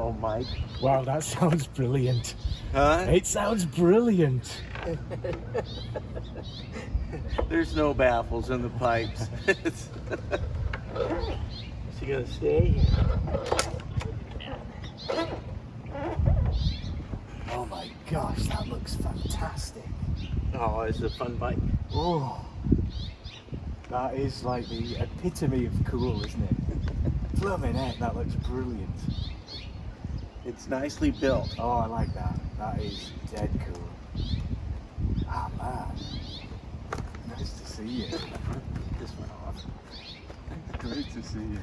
tomorrow, Mike. Wow, that sounds brilliant. Huh? It sounds brilliant. There's no baffles in the pipes. Is he gonna stay? Oh my gosh, that looks fantastic. Oh, it's a fun bike. Oh, that is like the epitome of cool, isn't it? Blooming heck, that looks brilliant. It's nicely built. Oh, I like that. That is dead cool. Ah, man. Nice to see you. This went off. Great to see you.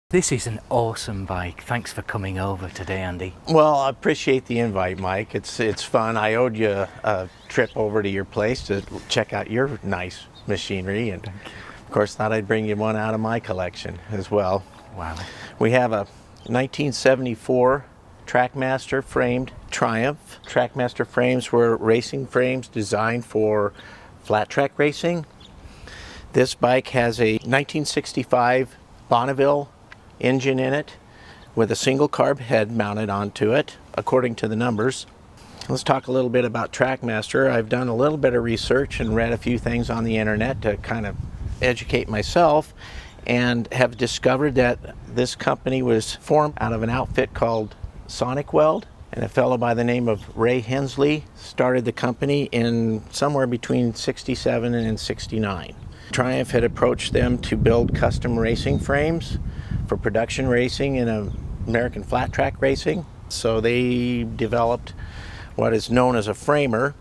This is an awesome bike. Thanks for coming over today, Andy. Well, I appreciate the invite, Mike. It's fun. I owed you a trip over to your place to check out your nice machinery, and of course thought I'd bring you one out of my collection as well. Wow. We have a 1974 Trackmaster framed Triumph. Trackmaster frames were racing frames designed for flat track racing. This bike has a 1965 Bonneville engine in it with a single carb head mounted onto it according to the numbers. Let's talk a little bit about Trackmaster. I've done a little bit of research and read a few things on the internet to kind of educate myself, and have discovered that this company was formed out of an outfit called Sonic Weld, and a fellow by the name of Ray Hensley started the company in somewhere between 67 and 69. Triumph had approached them to build custom racing frames for production racing in American flat track racing. So they developed what is known as a framer,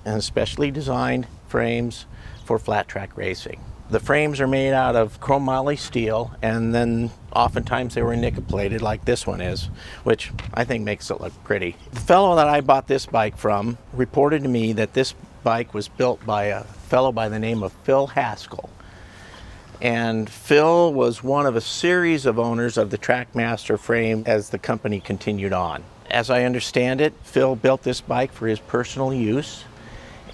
and specially designed frames for flat track racing. The frames are made out of chrome moly steel, and then oftentimes they were nickel plated like this one is, which I think makes it look pretty. The fellow that I bought this bike from reported to me that this bike was built by a fellow by the name of Phil Haskell. And Phil was one of a series of owners of the Trackmaster frame as the company continued on. As I understand it, Phil built this bike for his personal use,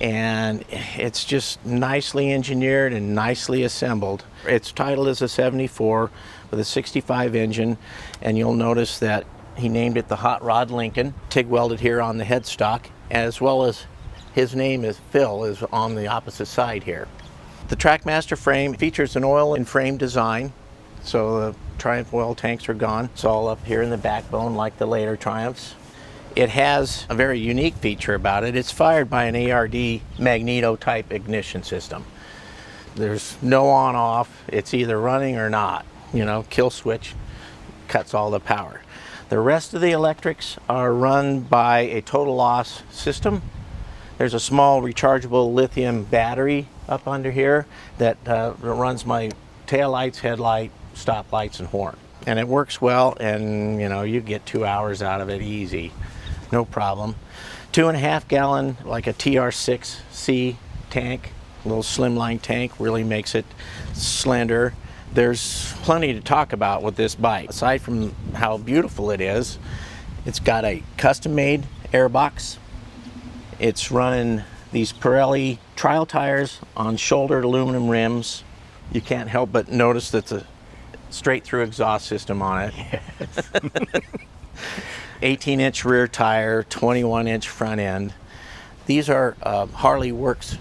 and it's just nicely engineered and nicely assembled. It's titled as a 74 with a 65 engine, and you'll notice that he named it the Hot Rod Lincoln, TIG welded here on the headstock, as well as his name is Phil is on the opposite side here. The Trackmaster frame features an oil and frame design, so the Triumph oil tanks are gone. It's all up here in the backbone like the later Triumphs. It has a very unique feature about it. It's fired by an ARD magneto type ignition system. There's no on off. It's either running or not. You know, kill switch cuts all the power. The rest of the electrics are run by a total loss system. There's a small rechargeable lithium battery up under here that runs my tail lights, headlight, stop lights, and horn. And it works well, and you know, you get 2 hours out of it easy. No problem. 2.5 gallon, like a TR6C tank, a little slimline tank, really makes it slender. There's plenty to talk about with this bike. Aside from how beautiful it is, it's got a custom-made airbox. It's running these Pirelli trial tires on shouldered aluminum rims. You can't help but notice that the straight-through exhaust system on it. Yes. 18-inch rear tire, 21-inch front end. These are Harley Works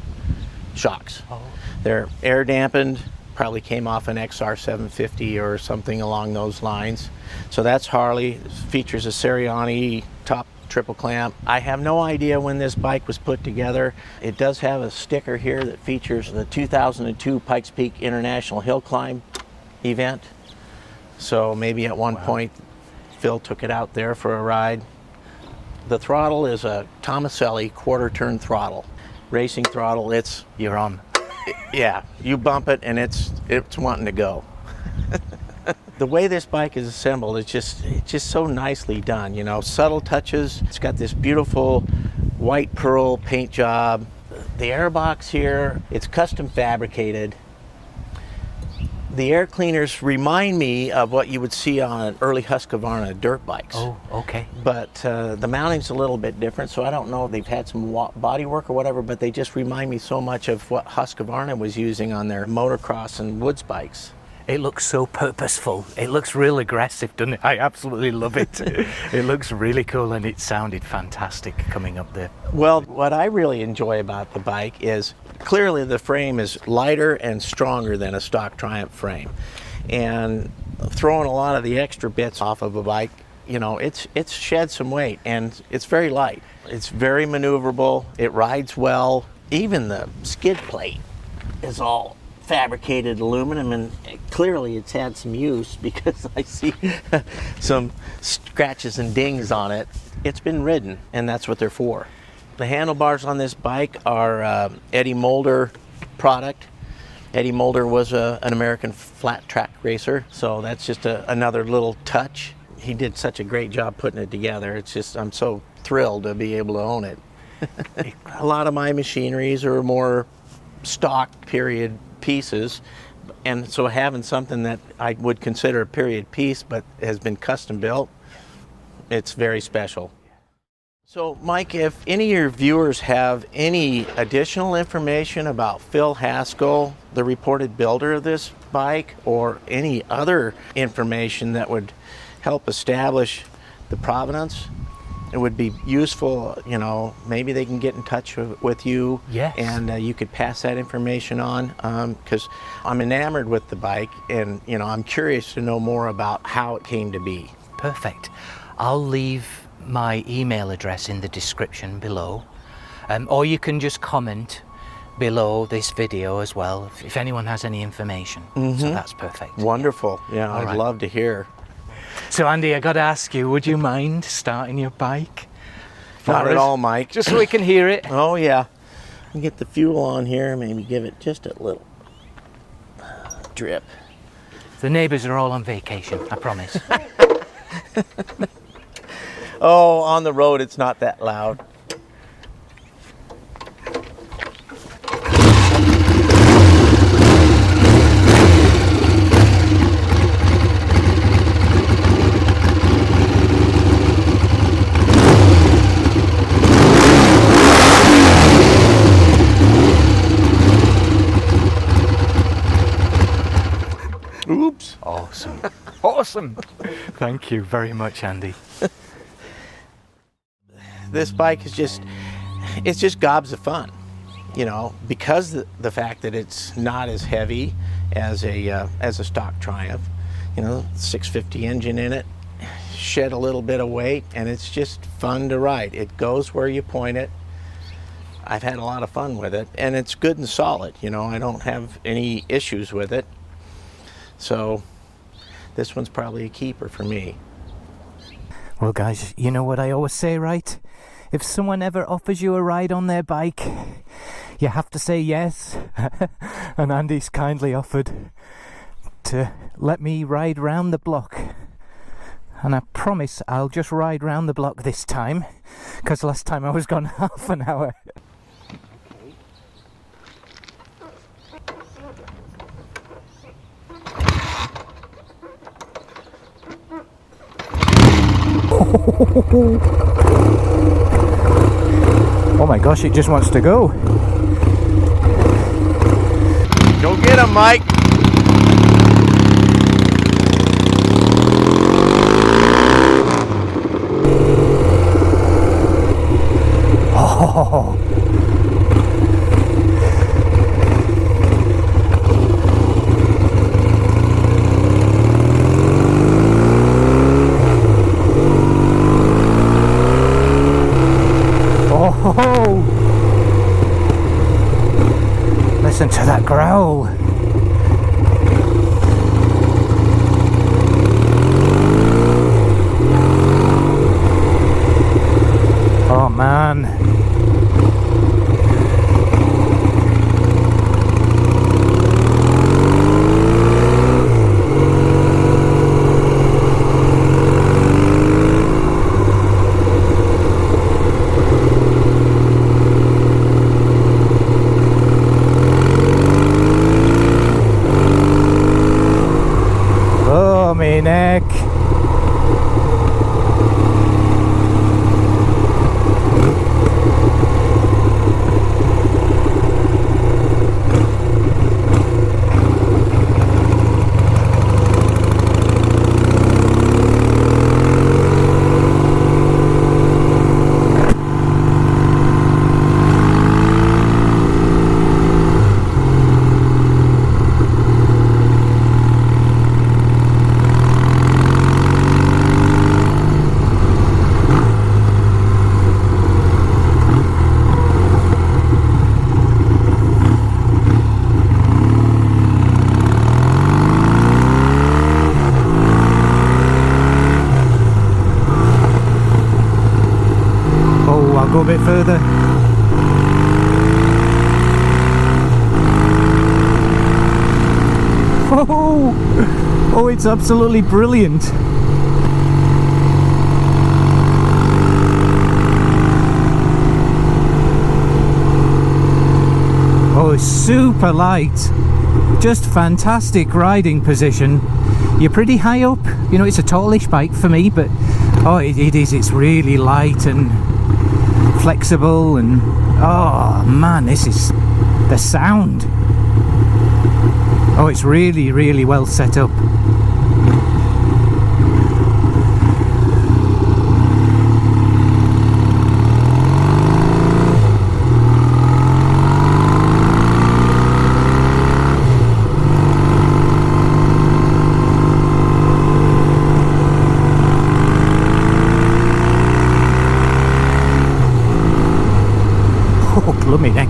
shocks. Oh. They're air dampened, probably came off an XR 750 or something along those lines. So that's Harley. It features a Seriani top triple clamp. I have no idea when this bike was put together. It does have a sticker here that features the 2002 Pikes Peak International Hill Climb event. So maybe at one point Phil took it out there for a ride. The throttle is a Tomaselli quarter turn throttle. Racing throttle, you're on. Yeah, you bump it and it's wanting to go. The way this bike is assembled, it's just so nicely done, you know, subtle touches. It's got this beautiful white pearl paint job. The airbox here, it's custom fabricated. The air cleaners remind me of what you would see on early Husqvarna dirt bikes. Oh, okay. But the mounting's a little bit different, so I don't know if they've had some body work or whatever, but they just remind me so much of what Husqvarna was using on their motocross and woods bikes. It looks so purposeful. It looks real aggressive, doesn't it? I absolutely love it. It looks really cool, and it sounded fantastic coming up there. Well, what I really enjoy about the bike is clearly the frame is lighter and stronger than a stock Triumph frame. And throwing a lot of the extra bits off of a bike, you know, it's shed some weight, and it's very light. It's very maneuverable. It rides well. Even the skid plate is all fabricated aluminum, and clearly it's had some use because I see some scratches and dings on it. It's been ridden, and that's what they're for. The handlebars on this bike are Eddie Mulder product. Eddie Mulder was an American flat track racer, so that's just another little touch. He did such a great job putting it together. It's just, I'm so thrilled to be able to own it. A lot of my machineries are more stock period pieces, and so having something that I would consider a period piece but has been custom built, it's very special. So Mike, if any of your viewers have any additional information about Phil Haskell, the reported builder of this bike, or any other information that would help establish the provenance, it would be useful, you know, maybe they can get in touch with you. Yes. And you could pass that information on, because I'm enamored with the bike, and, you know, I'm curious to know more about how it came to be. Perfect. I'll leave my email address in the description below, or you can just comment below this video as well if anyone has any information. So that's perfect. Wonderful. Yeah, All I'd right. love to hear. So Andy, I got to ask you, would you mind starting your bike? Not for at us? all, Mike. Just so we can hear it. Oh yeah. Get the fuel on here, maybe give it just a little drip. The neighbours are all on vacation, I promise. Oh, on the road it's not that loud. Oops. Awesome. Awesome. Thank you very much, Andy. This bike is it's just gobs of fun, you know, because the fact that it's not as heavy as a stock Triumph, you know, 650 engine in it, shed a little bit of weight, and it's just fun to ride. It goes where you point it. I've had a lot of fun with it, and it's good and solid, you know, I don't have any issues with it. So this one's probably a keeper for me. Well, guys, you know what I always say, right? If someone ever offers you a ride on their bike, you have to say yes. And Andy's kindly offered to let me ride round the block. And I promise I'll just ride round the block this time, because last time I was gone half an hour. Oh my gosh, it just wants to go. Go get him, Mike. Oh. Oh. Listen to that growl. I'll go a bit further. Oh, it's absolutely brilliant. Oh, it's super light. Just fantastic riding position. You're pretty high up. You know, it's a tallish bike for me, but oh, it is. It's really light and flexible, and oh man, this is the sound. Oh, it's really, really well set up. Oh, blooming heck.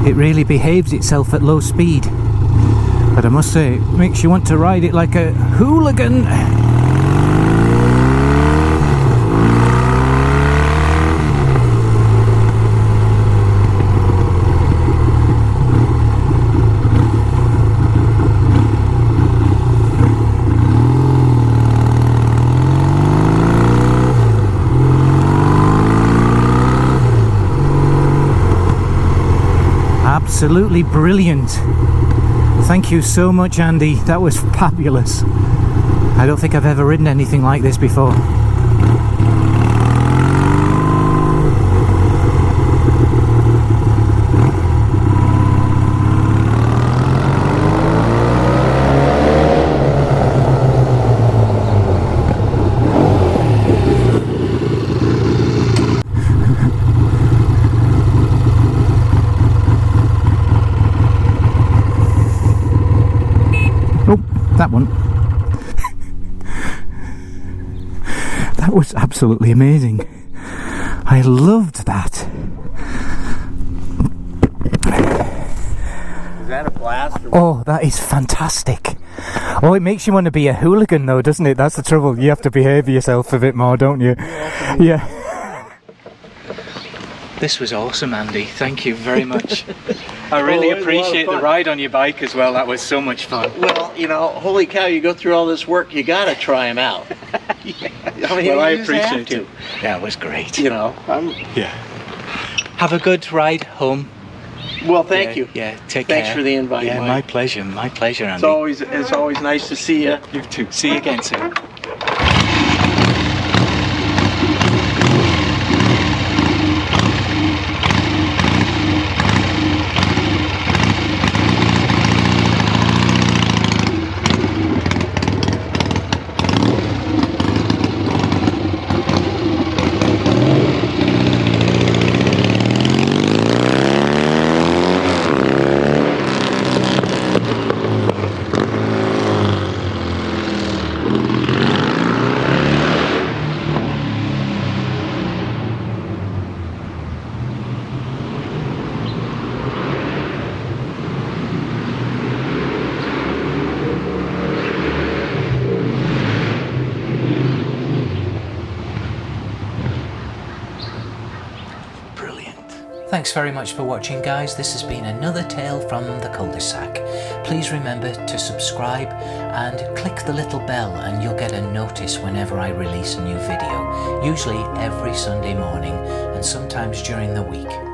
It really behaves itself at low speed, but I must say, it makes you want to ride it like a hooligan. Absolutely brilliant. Thank you so much, Andy. That was fabulous. I don't think I've ever ridden anything like this before. That one. That was absolutely amazing. I loved that. Is that a blast? Oh, that is fantastic. Oh, it makes you want to be a hooligan though, doesn't it? That's the trouble. You have to behave yourself a bit more, don't you? Yeah. This was awesome, Andy. Thank you very much. I really appreciate the ride on your bike as well. That was so much fun. Well, you know, holy cow, you go through all this work, you gotta try them out. Yeah. I mean, Well, I you just have appreciate to. it. Yeah, it was great. You know, Yeah. Have a good ride home. well, thank you. Yeah, take care. Thanks for the invite, Yeah, Mike. my pleasure, Andy. It's always nice to see you. You too. See you again soon. Thanks very much for watching, guys. This has been another tale from the cul-de-sac. Please remember to subscribe and click the little bell and you'll get a notice whenever I release a new video, usually every Sunday morning and sometimes during the week.